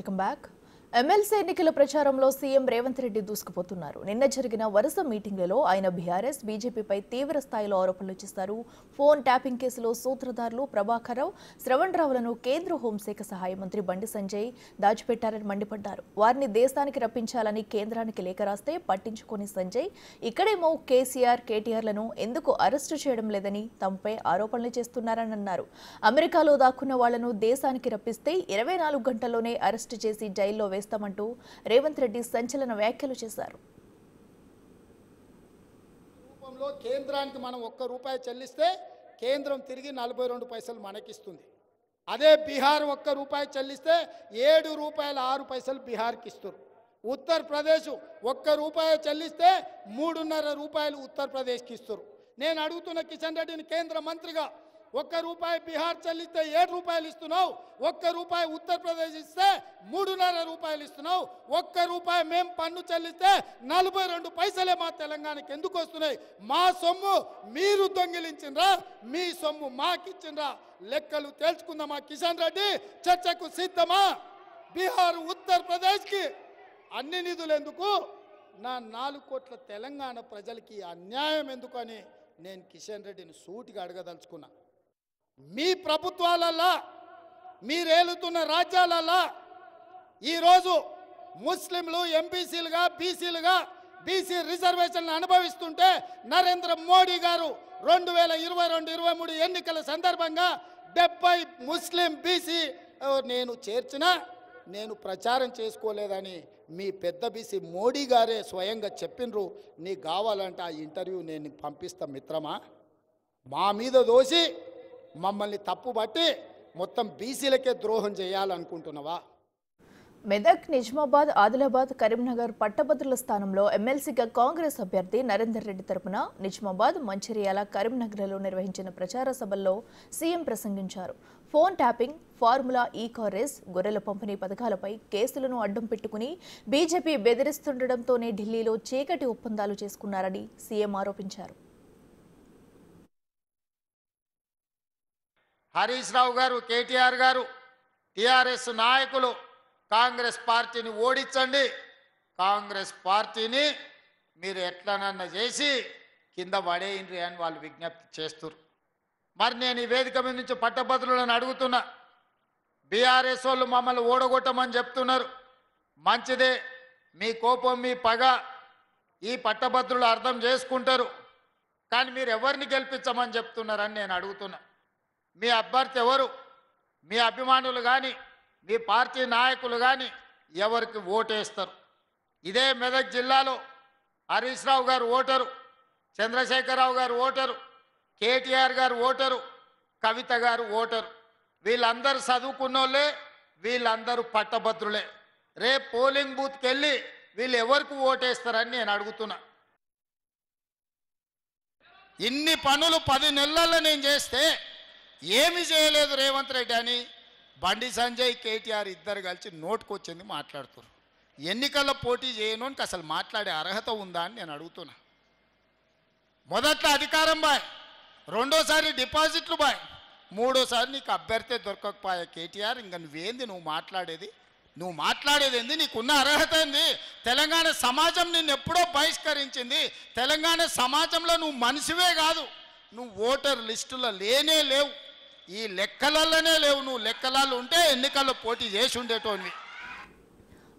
Welcome back. MLC ఎన్నికల ప్రచారంలో CM Revanth Reddy దూసుకుపోతున్నారు. నిన్న జరిగిన వరుస మీటింగ్లలో ఆయన బీఆర్ఎస్, బీజేపీపై తీవ్ర స్థాయిలో ఆరోపణలు చేశారు. ఫోన్ ట్యాపింగ్ కేసులో సూత్రధారులు ప్రభాకర్ రావు, శ్రవణ్ రావులను కేంద్ర హోంశాఖ సహాయ మంత్రి బండి సంజయ్ దాచిపెట్టారని మండిపడ్డారు. వారిని దేశానికి రప్పించాలని కేంద్రానికి లేఖ రాస్తే పట్టించుకోని సంజయ్ ఇక్కడేమో కేసీఆర్, కేటీఆర్లను ఎందుకు అరెస్టు చేయడం లేదని తమపై ఆరోపణలు చేస్తున్నారని అన్నారు. అమెరికాలో దాక్కున్న వాళ్లను దేశానికి రప్పిస్తే 24 గంటల్లోనే అరెస్టు చేసి జైల్లో వేస్తామంటూ రేవంత్ రెడ్డి సంచలన వ్యాఖ్యలు చేశారు. రూపంలో కేంద్రానికి మనం ₹1 చెల్లిస్తే కేంద్రం తిరిగి 42 పైసలు మనకిస్తుంది. అదే బీహార్ ₹1 చెల్లిస్తే ₹7.06 బీహార్కి ఇస్తారు. ఉత్తరప్రదేశ్ ₹1 చెల్లిస్తే ₹3.5 ఉత్తరప్రదేశ్కి ఇస్తారు. నేను అడుగుతున్న కిషన్ రెడ్డిని కేంద్ర మంత్రిగా, ₹1 బీహార్ చెల్లిస్తే ₹7 ఇస్తున్నావు, ₹1 ఉత్తరప్రదేశ్ ఇస్తే ₹3.5 ఇస్తున్నావు, ₹1 మేము పన్ను చెల్లిస్తే 42 పైసలే మా తెలంగాణకి ఎందుకు వస్తున్నాయి? మా సొమ్ము మీరు దొంగిలించిండ్రా, మీ సొమ్ము మాకిచ్చిండ్రా? లెక్కలు తేల్చుకుందామా కిషన్ రెడ్డి? చర్చకు సిద్ధమా? బీహార్, ఉత్తరప్రదేశ్కి అన్ని నిధులు ఎందుకు? నా 4 కోట్ల తెలంగాణ ప్రజలకి అన్యాయం ఎందుకు అని నేను కిషన్ రెడ్డిని సూటిగా అడగదలుచుకున్నా. మీ ప్రభుత్వాలల్లా, మీరేలుతున్న రాజ్యాలల్లా ఈరోజు ముస్లింలు ఎంబీసీలుగా, బీసీలుగా బీసీ రిజర్వేషన్లు అనుభవిస్తుంటే నరేంద్ర మోడీ గారు 2022-23 ఎన్నికల సందర్భంగా 70 ముస్లిం బీసీ నేను ప్రచారం చేసుకోలేదని మీ పెద్ద బీసీ మోడీ గారే స్వయంగా చెప్పినరు. నీకు కావాలంటే ఆ ఇంటర్వ్యూ నేను పంపిస్తా మిత్రమా. మా మీద దోసి మమ్మల్ని తప్పుబట్టి మొత్తం బీసీలకే ద్రోహం చేయాలనుకుంటున్నావా? మెదక్, నిజామాబాద్, ఆదిలాబాద్, కరీంనగర్ పట్టభద్రుల స్థానంలో ఎమ్మెల్సీగా కాంగ్రెస్ అభ్యర్థి నరేందర్ రెడ్డి తరపున నిజామాబాద్, మంచిర్యాల, కరీంనగర్లో నిర్వహించిన ప్రచార సభల్లో సీఎం ప్రసంగించారు. ఫోన్ ట్యాపింగ్, ఫార్ములా ఈ-కార్ రేస్, గొర్రెల పంపిణీ పథకాలపై కేసులను అడ్డం పెట్టుకుని బీజేపీ బెదిరిస్తుండటంతోనే ఢిల్లీలో చీకటి ఒప్పందాలు చేసుకున్నారని సీఎం ఆరోపించారు. హరీష్ రావు గారు, కేటీఆర్ గారు, టీఆర్ఎస్ నాయకులు కాంగ్రెస్ పార్టీని ఓడించండి, కాంగ్రెస్ పార్టీని మీరు ఎట్లనన్నా చేసి కింద పడేయండి అని వాళ్ళు విజ్ఞప్తి చేస్తారు. మరి నేను ఈ వేదిక మీద నుంచి పట్టభద్రులను అడుగుతున్నా. బీఆర్ఎస్ వాళ్ళు మమ్మల్ని ఓడగొట్టమని చెప్తున్నారు. మంచిదే, మీ కోపం, మీ పగ ఈ పట్టభద్రులు అర్థం చేసుకుంటారు. కానీ మీరు ఎవరిని గెలిపించమని చెప్తున్నారని నేను అడుగుతున్నా. మీ అభ్యర్థి ఎవరు? మీ అభిమానులు కానీ, మీ పార్టీ నాయకులు కానీ ఎవరికి ఓటేస్తారు? ఇదే మెదక్ జిల్లాలో హరీష్ రావు గారు ఓటరు, చంద్రశేఖరరావు గారు ఓటరు, కేటీఆర్ గారు ఓటరు, కవిత గారు ఓటరు. వీళ్ళందరూ చదువుకున్నోళ్ళే, వీళ్ళందరూ పట్టభద్రులే. రేపు పోలింగ్ బూత్కి వెళ్ళి వీళ్ళు ఎవరికి ఓటేస్తారని నేను అడుగుతున్నా. ఇన్ని పనులు 10 నెలల్లో నేను చేస్తే ఏమి చేయలేదు రేవంత్ రెడ్డి అని బండి సంజయ్, కేటీఆర్ ఇద్దరు కలిసి నోటుకొచ్చింది మాట్లాడుతారు. ఎన్నికల్లో పోటీ చేయడానికి అసలు మాట్లాడే అర్హత ఉందా అని నేను అడుగుతున్నా. మొదట్లో అధికారం బాయ్, రెండోసారి డిపాజిట్లు బాయ్, మూడోసారి నీకు అభ్యర్థి దొరకకపోయా కేటీఆర్. ఇంకా నువ్వేంది నువ్వు మాట్లాడేది ఏంది? నీకున్న అర్హత ఏంది? తెలంగాణ సమాజం నిన్ను ఎప్పుడో బహిష్కరించింది. తెలంగాణ సమాజంలో నువ్వు మనిషివే కాదు, నువ్వు ఓటర్ లిస్టులో లేనే లేవు, ఈ లెక్కలలోనే లేవు. నువ్వు లెక్కలలో ఉంటే ఎన్నికల్లో పోటీ చేసి ఉండేటోనివి.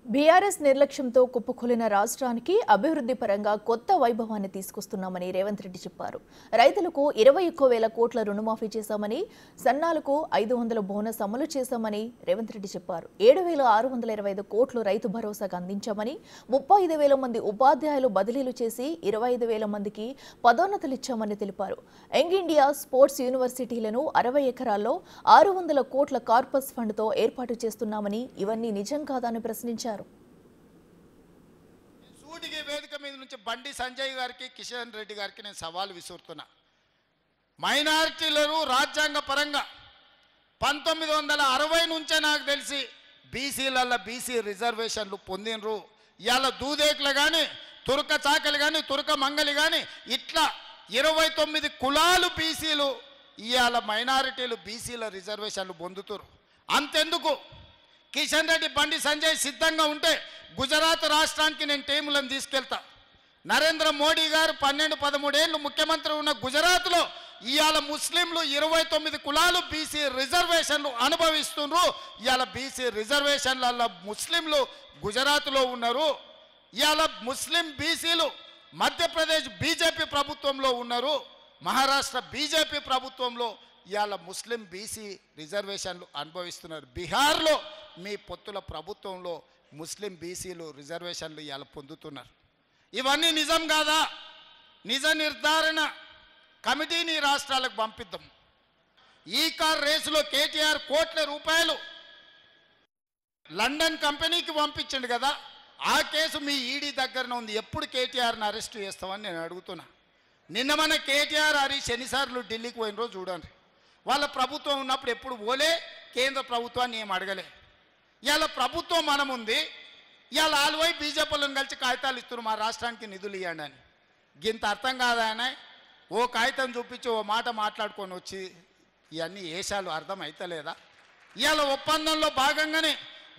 బీఆర్ఎస్ నిర్లక్ష్యంతో కుప్పకూలిన రాష్ట్రానికి అభివృద్ధి పరంగా కొత్త వైభవాన్ని తీసుకొస్తున్నామని రేవంత్ రెడ్డి చెప్పారు. రైతులకు 21,000 కోట్ల రుణమాఫీ చేశామని, సన్నాలకు 500 బోనస్ అమలు చేశామని రేవంత్ రెడ్డి చెప్పారు. 7,625 కోట్లు రైతు భరోసాగా అందించామని, 35,000 మంది ఉపాధ్యాయులు బదిలీలు చేసి 25,000 మందికి పదోన్నతులు ఇచ్చామని తెలిపారు. యంగ్ ఇండియా స్పోర్ట్స్ యూనివర్సిటీలను 60 ఎకరాల్లో 600 కోట్ల కార్పస్ ఫండ్తో ఏర్పాటు చేస్తున్నామని, ఇవన్నీ నిజం కాదని ప్రశ్నించారు. వేదిక మీద నుంచి బండి సంజయ్ గారికి, కిషన్ రెడ్డి గారికి నేను సవాల్ విసురుతున్నా. మైనారిటీలను రాజ్యాంగ పరంగా 1960 నుంచే నాకు తెలిసి బీసీలలో బీసీ రిజర్వేషన్లు పొందినరు. ఇవాళ దూదేకులు కానీ, తురక చాకలి కానీ, తురక మంగలి కానీ ఇట్లా 29 కులాలు బీసీలు ఇవాళ మైనారిటీలు బీసీల రిజర్వేషన్లు పొందుతారు. అంతెందుకు కిషన్ రెడ్డి బండి సంజయ్ సిద్ధంగా ఉంటే గుజరాత్ రాష్ట్రానికి నేను టీములను తీసుకెళ్తా. నరేంద్ర మోడీ గారు 12-13 ఏళ్ళు ముఖ్యమంత్రి ఉన్న గుజరాత్లో ఇవాళ ముస్లింలు 29 కులాలు బీసీ రిజర్వేషన్లు అనుభవిస్తున్నారు. ఇవాళ బీసీ రిజర్వేషన్ల ముస్లింలు గుజరాత్లో ఉన్నారు. ఇవాళ ముస్లిం బీసీలు మధ్యప్రదేశ్ బీజేపీ ప్రభుత్వంలో ఉన్నారు. మహారాష్ట్ర బీజేపీ ప్రభుత్వంలో ఇవాళ ముస్లిం బీసీ రిజర్వేషన్లు అనుభవిస్తున్నారు. బీహార్లో మీ పొత్తుల ప్రభుత్వంలో ముస్లిం బీసీలు రిజర్వేషన్లు ఇవాళ పొందుతున్నారు. ఇవన్నీ నిజం కాదా? నిజ నిర్ధారణ కమిటీని రాష్ట్రాలకు పంపిద్దాం. ఈ కార్ రేసులో కేటీఆర్ కోట్ల రూపాయలు లండన్ కంపెనీకి పంపించండి కదా, ఆ కేసు మీ ఈడీ దగ్గరనే ఉంది. ఎప్పుడు కేటీఆర్ని అరెస్ట్ చేస్తామని నేను అడుగుతున్నా. నిన్న మన కేటీఆర్ హరీష్ ఎన్నిసార్లు ఢిల్లీకి పోయిన రోజు చూడండి. వాళ్ళ ప్రభుత్వం ఉన్నప్పుడు ఎప్పుడు పోలే, కేంద్ర ప్రభుత్వాన్ని ఏం అడగలే. ఇవాళ ప్రభుత్వం మనం ఉంది, ఇవాళ ఆలువై బీజేపీలను కలిసి కాగితాలు ఇస్తున్నారు మా రాష్ట్రానికి నిధులు ఇవ్వండి అని. గింత అర్థం కాదా ఆయన? ఓ కాగితం చూపించి ఓ మాట మాట్లాడుకొని వచ్చి ఇవన్నీ ఏషాలు అర్థం అవుతలేదా? ఇవాళ ఒప్పందంలో భాగంగానే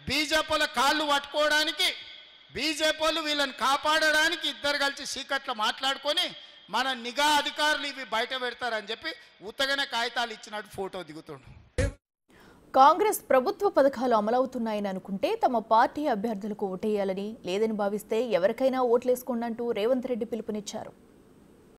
బీజేపీల కాళ్ళు పట్టుకోవడానికి, బీజేపీలు వీళ్ళని కాపాడడానికి ఇద్దరు కలిసి సీకట్లో మాట్లాడుకొని మన నిఘా అధికారులు ఇవి బయట పెడతారని చెప్పి ఉత్తగానే కాగితాలు ఇచ్చినట్టు ఫోటో దిగుతుండు. కాంగ్రెస్ ప్రభుత్వ పథకాలు అమలవుతున్నాయని అనుకుంటే తమ పార్టీ అభ్యర్థులకు ఓటేయాలని, లేదని భావిస్తే ఎవరికైనా ఓట్లేసుకోండంటూ రేవంత్ రెడ్డి పిలుపునిచ్చారు.